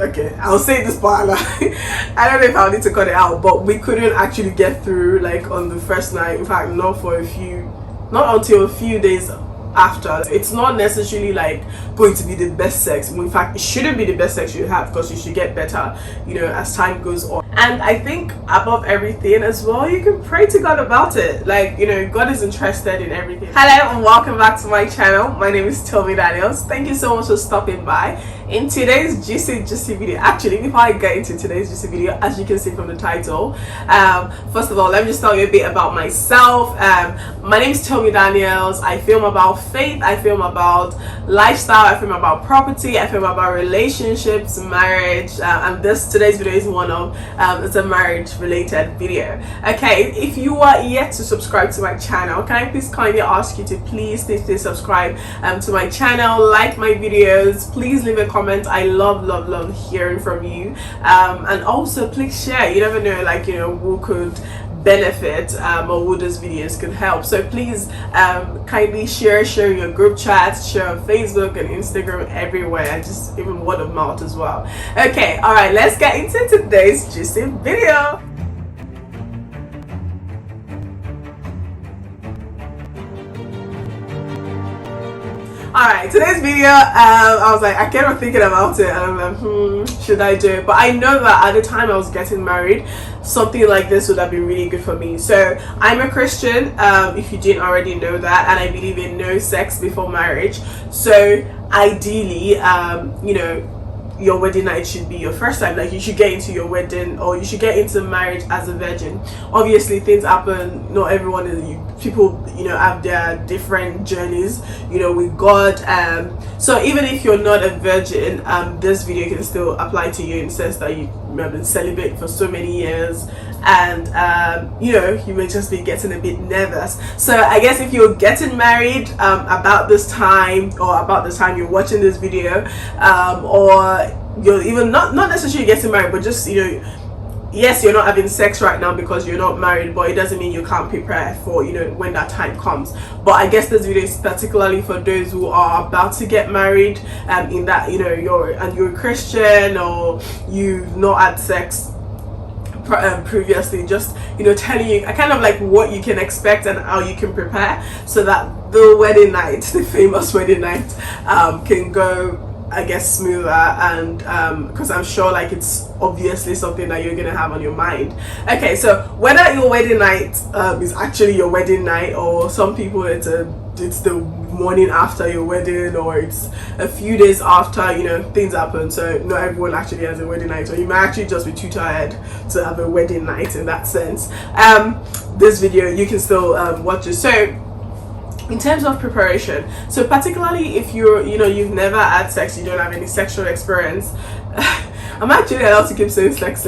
okay, I'll say this part. I don't know if I'll need to cut it out, but we couldn't actually get through like on the first night. In fact, not until a few days after. It's not necessarily like going to be the best sex. In fact, it shouldn't be the best sex you have, because you should get better, you know, as time goes on. And I think above everything as well, you can pray to God about it. Like, you know, God is interested in everything. Hello and welcome back to my channel. My name is Tommy Daniels. Thank you so much for stopping by. In today's juicy video, actually, before I get into today's juicy video, as you can see from the title, first of all, let me just tell you a bit about myself. My name is Tommy Daniels. I film about faith, I film about lifestyle, I film about property, I film about relationships, marriage, and today's video is one of it's a marriage related video. Okay, if you are yet to subscribe to my channel, can I please kindly ask you to please subscribe to my channel, like my videos, please leave a comment. I love hearing from you, and also please share. You never know, like, you know, who could benefit or who those videos could help. So please kindly share your group chats, share on Facebook and Instagram, everywhere, and just even word of mouth as well. Okay, all right, let's get into today's juicy video. Alright, today's video, I was like, I kept on thinking about it, and I'm like, should I do it? But I know that at the time I was getting married, something like this would have been really good for me. So I'm a Christian, if you didn't already know that, and I believe in no sex before marriage. So ideally, you know, your wedding night should be your first time. Like, you should get into your wedding, or you should get into marriage as a virgin. Obviously things happen, not everyone is, people, you know, have their different journeys, you know, with God. So even if you're not a virgin, this video can still apply to you in the sense that you have been celibate for so many years, and you know, you may just be getting a bit nervous. So I guess if you're getting married about this time you're watching this video, or you're even not necessarily getting married, but just, you know, yes, you're not having sex right now because you're not married, but it doesn't mean you can't prepare for, you know, when that time comes. But I guess this video is particularly for those who are about to get married, in that, you know, you're a Christian, or you've not had sex previously, just, you know, telling you kind of like what you can expect and how you can prepare, so that the wedding night, the famous wedding night, can go, I guess, smoother. And because I'm sure, like, it's obviously something that you're gonna have on your mind. Okay, so whether your wedding night is actually your wedding night, or some people it's the morning after your wedding, or it's a few days after, you know, things happen. So not everyone actually has a wedding night, or you might actually just be too tired to have a wedding night in that sense. This video, you can still watch it. So in terms of preparation, so particularly if you've never had sex, you don't have any sexual experience. I'm actually allowed to keep saying sex.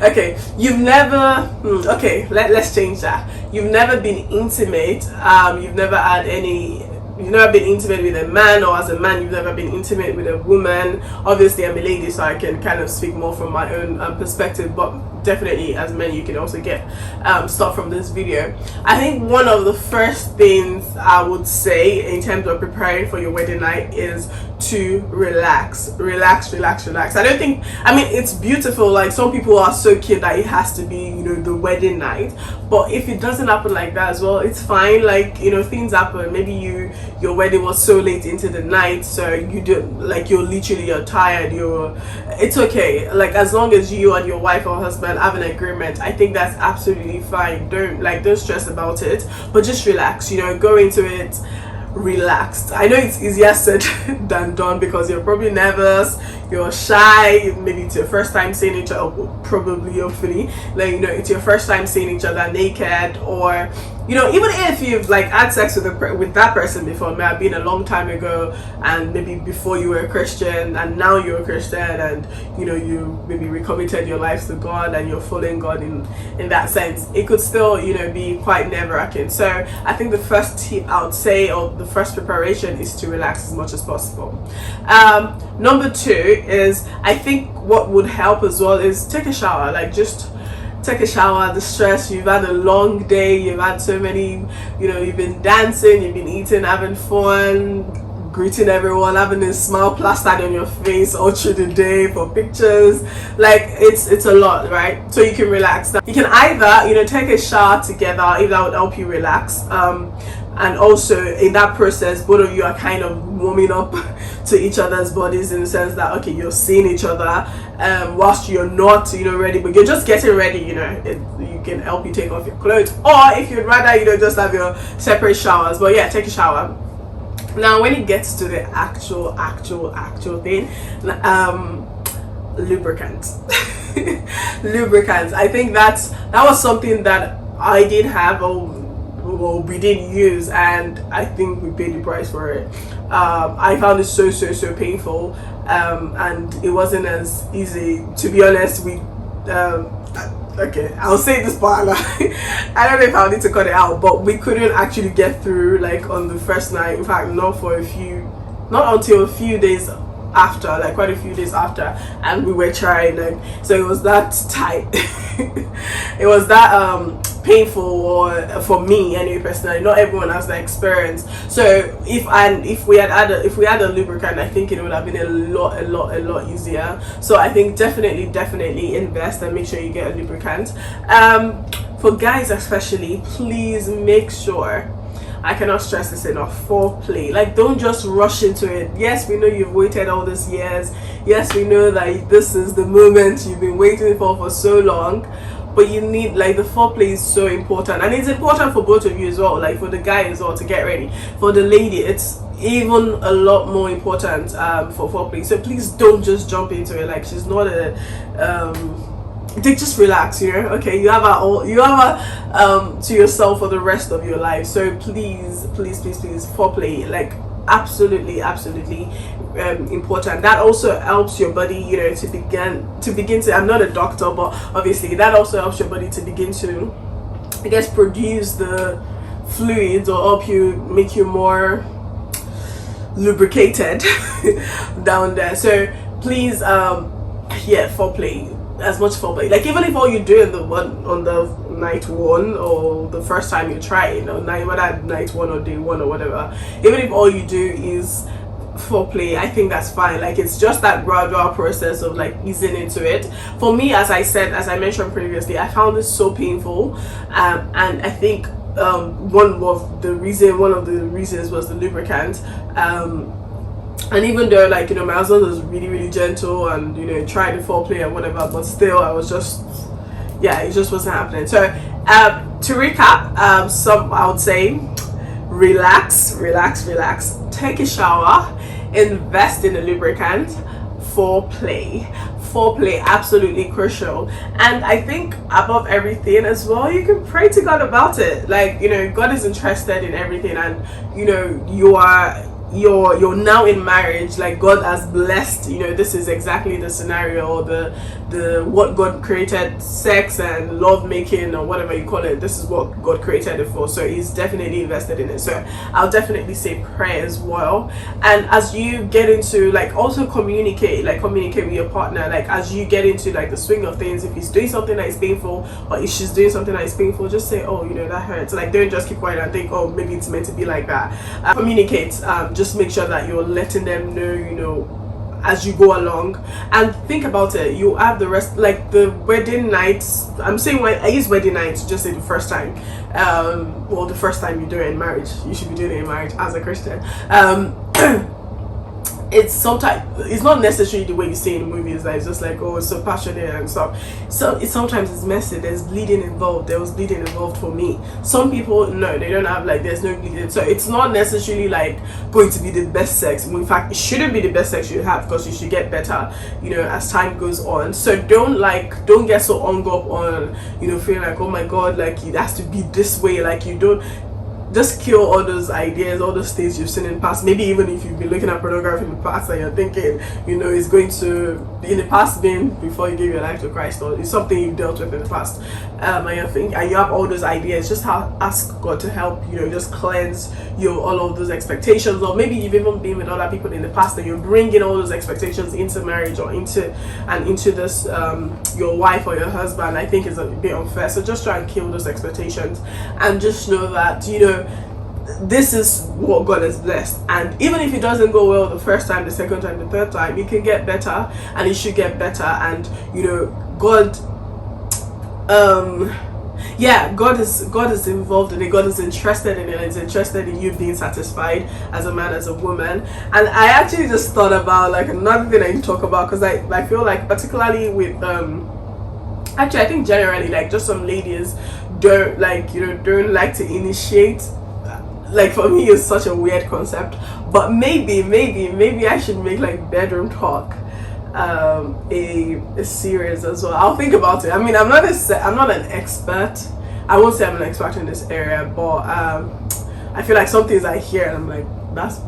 Okay, you've never, okay, let's change that. You've never been intimate, you've never been intimate with a man, or as a man you've never been intimate with a woman. Obviously I'm a lady, so I can kind of speak more from my own perspective, but definitely as men you can also get stuff from this video. I think one of the first things I would say in terms of preparing for your wedding night is to relax. I don't think, I mean, it's beautiful, like some people are so keen that it has to be, you know, the wedding night, but if it doesn't happen like that as well, it's fine. Like, you know, things happen. Maybe your wedding was so late into the night, so you're tired, it's okay. Like, as long as you and your wife or husband have an agreement, I think that's absolutely fine. Don't stress about it, but just relax, you know, go into it relaxed. I know it's easier said than done, because you're probably nervous, you're shy, maybe it's your first time seeing each other, probably, hopefully, like, you know, it's your first time seeing each other naked, or, you know, even if you've like had sex with that person before, it may have been a long time ago, and maybe before you were a Christian, and now you're a Christian, and, you know, you maybe recommitted your lives to God, and you're following God in that sense, it could still, you know, be quite nerve-wracking. So I think the first tip I would say, or the first preparation, is to relax as much as possible. Number two is, I think what would help as well is take a shower. Like, just take a shower. The stress, you've had a long day, you've had so many, you know, you've been dancing, you've been eating, having fun, greeting everyone, having a smile plastered on your face all through the day for pictures. Like it's a lot, right? So you can relax. You can either take a shower together if that would help you relax, and also in that process both of you are kind of warming up to each other's bodies, in the sense that okay, you're seeing each other whilst you're not ready, but you're just getting ready. You can help you take off your clothes, or if you'd rather just have your separate showers. But yeah, take a shower. Now when it gets to the actual thing, lubricant. Lubricants, I think that was something that I did have, or we did use, and I think we paid the price for it. I found it so painful, and it wasn't as easy, to be honest. We okay, I'll say this part. I don't know if I'll need to cut it out, but we couldn't actually get through like on the first night. In fact, not until a few days after, like quite a few days after, and we were trying, like, so it was that tight. It was that painful, or for me anyway personally. Not everyone has that experience. So if we had a lubricant, I think it would have been a lot easier. So I think definitely invest and make sure you get a lubricant. For guys especially, please make sure, I cannot stress this enough, foreplay. Like, don't just rush into it. Yes, we know you've waited all these years. Yes, we know that this is the moment you've been waiting for so long. But you need, like, the foreplay is so important, and it's important for both of you as well. Like for the guy as well to get ready. For the lady, it's even a lot more important for foreplay. So please don't just jump into it. Like, she's not a they just relax, okay, you have her to yourself for the rest of your life. So please foreplay, like absolutely important. That also helps your body to begin to, I'm not a doctor, but obviously that also helps your body to begin to, I guess, produce the fluids, or help you, make you more lubricated down there. So please foreplay, as much foreplay. Like, even if all you do on the night one, or the first time you try it, whether night one or day one or whatever, even if all you do is foreplay, I think that's fine. Like, it's just that gradual process of like easing into it. For me, as I mentioned previously, I found this so painful, and I think one of the reasons was the lubricant. And even though, like, my husband was really gentle and tried to foreplay and whatever, but still I was just, it just wasn't happening. So to recap, I would say relax, take a shower, invest in a lubricant, foreplay, absolutely crucial. And I think above everything as well, you can pray to God about it. Like, God is interested in everything, and you're now in marriage. Like, God has blessed, this is exactly the scenario, the what God created sex and love making, or whatever you call it. This is what God created it for, so he's definitely invested in it. So I'll definitely say pray as well. And as you get into, like, also communicate with your partner. Like, as you get into like the swing of things, if he's doing something that is painful, or if she's doing something that is painful, just say, oh, that hurts. Like, don't just keep quiet and think, oh, maybe it's meant to be like that. Communicate. Just make sure that you're letting them know, as you go along, and think about it. You have the rest, like the wedding nights. I'm saying, when I use wedding nights, just say the first time. The first time you do it in marriage. You should be doing it in marriage as a Christian. It's not necessarily the way you see in movies, that it's just like, oh, it's so passionate and stuff. So sometimes it's messy. There's bleeding involved. There was bleeding involved for me. Some people, no, they don't have, like, there's no bleeding. So it's not necessarily like going to be the best sex. In fact, it shouldn't be the best sex you have, because you should get better as time goes on. So don't get so hung up on feeling like, oh my God, like it has to be this way. Like, you don't. Just kill all those ideas, all those things you've seen in the past. Maybe even if you've been looking at pornography in the past and you're thinking, it's going to, in the past, being before you gave your life to Christ, or it's something you've dealt with in the past, and you have all those ideas, just ask God to help, just cleanse all of those expectations. Or maybe you've even been with other people in the past, and you're bringing all those expectations into marriage, or into this, your wife or your husband. I think is a bit unfair. So just try and kill those expectations, and just know that, this is what God has blessed. And even if it doesn't go well the first time, the second time, the third time, it can get better, and it should get better. And you know, God God is involved in it. God is interested in it. He's interested in you being satisfied as a man, as a woman. And I actually just thought about like another thing I can talk about, because I feel like particularly with actually I think generally like just some ladies don't like, you know, don't like to initiate. Like for me it's such a weird concept, but maybe I should make like bedroom talk a series as well. I'll think about it. I mean, I'm not an expert. I won't say I'm an expert in this area, but I feel like some things I hear and I'm like, that's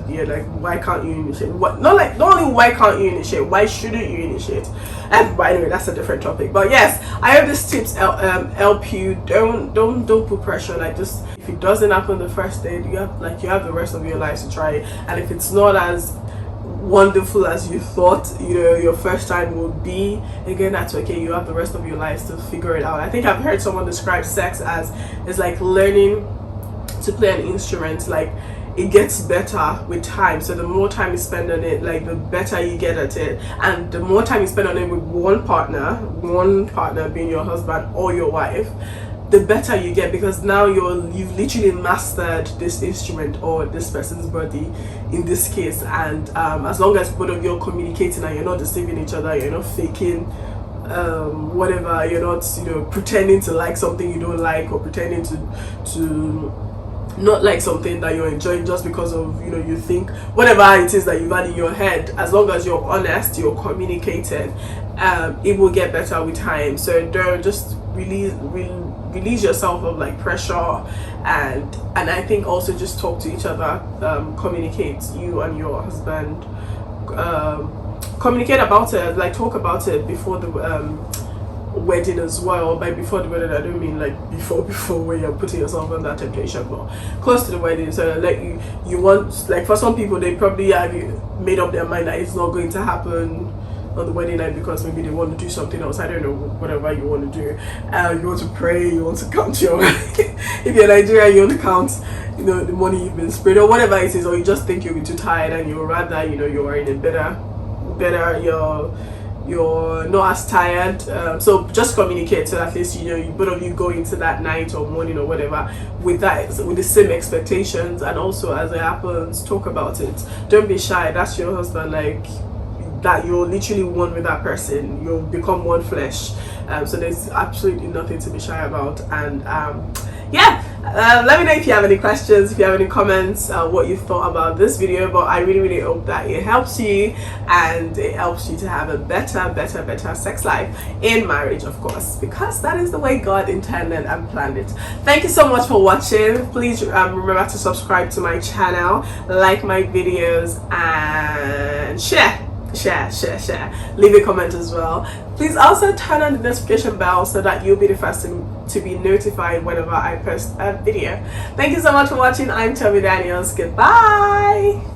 weird. Like, why can't you initiate? Not only why can't you initiate, why shouldn't you initiate? And but anyway, that's a different topic. But yes, I hope these tips help you. Don't put pressure. Like, just if it doesn't happen the first day, you have the rest of your life to try it. And if it's not as wonderful as you thought, you know, your first time would be, again, that's okay. You have the rest of your life to figure it out. I think I've heard someone describe sex as it's like learning to play an instrument. Like, it gets better with time. So the more time you spend on it, like the better you get at it. And the more time you spend on it with one partner being your husband or your wife, the better you get, because now you've literally mastered this instrument or this person's body in this case. And as long as both of you are communicating and you're not deceiving each other, you're not faking whatever, you're not, you know, pretending to like something you don't like, or pretending to not like something that you're enjoying just because of, you know, you think whatever it is that you've had in your head. As long as you're honest, you're communicating, it will get better with time. So don't just release yourself of like pressure, and I think also just talk to each other, communicate, you and your husband, communicate about it, like talk about it before the wedding as well. By before the wedding, I don't mean like before where you're putting yourself under temptation, but close to the wedding. So like you want, like for some people they probably have made up their mind that it's not going to happen on the wedding night because maybe they want to do something else. I don't know, whatever you want to do. You want to pray, you want to count your if you're Nigerian, you want to count, you know, the money you've been sprayed or whatever it is, or you just think you'll be too tired and you'll rather, you know, you're in a better you're not as tired. So just communicate, so at least, you know, both of you go into that night or morning or whatever with the same expectations. And also, as it happens, talk about it. Don't be shy. That's your husband, like that you're literally one with that person. You'll become one flesh. So there's absolutely nothing to be shy about. And let me know if you have any questions, if you have any comments, what you thought about this video. But I really hope that it helps you, and it helps you to have a better sex life in marriage, of course, because that is the way God intended and planned it. Thank you so much for watching. Please remember to subscribe to my channel, like my videos, and share. Leave a comment as well. Please also turn on the notification bell so that you'll be the first to be notified whenever I post a video. Thank you so much for watching. I'm Toby Daniels. Goodbye.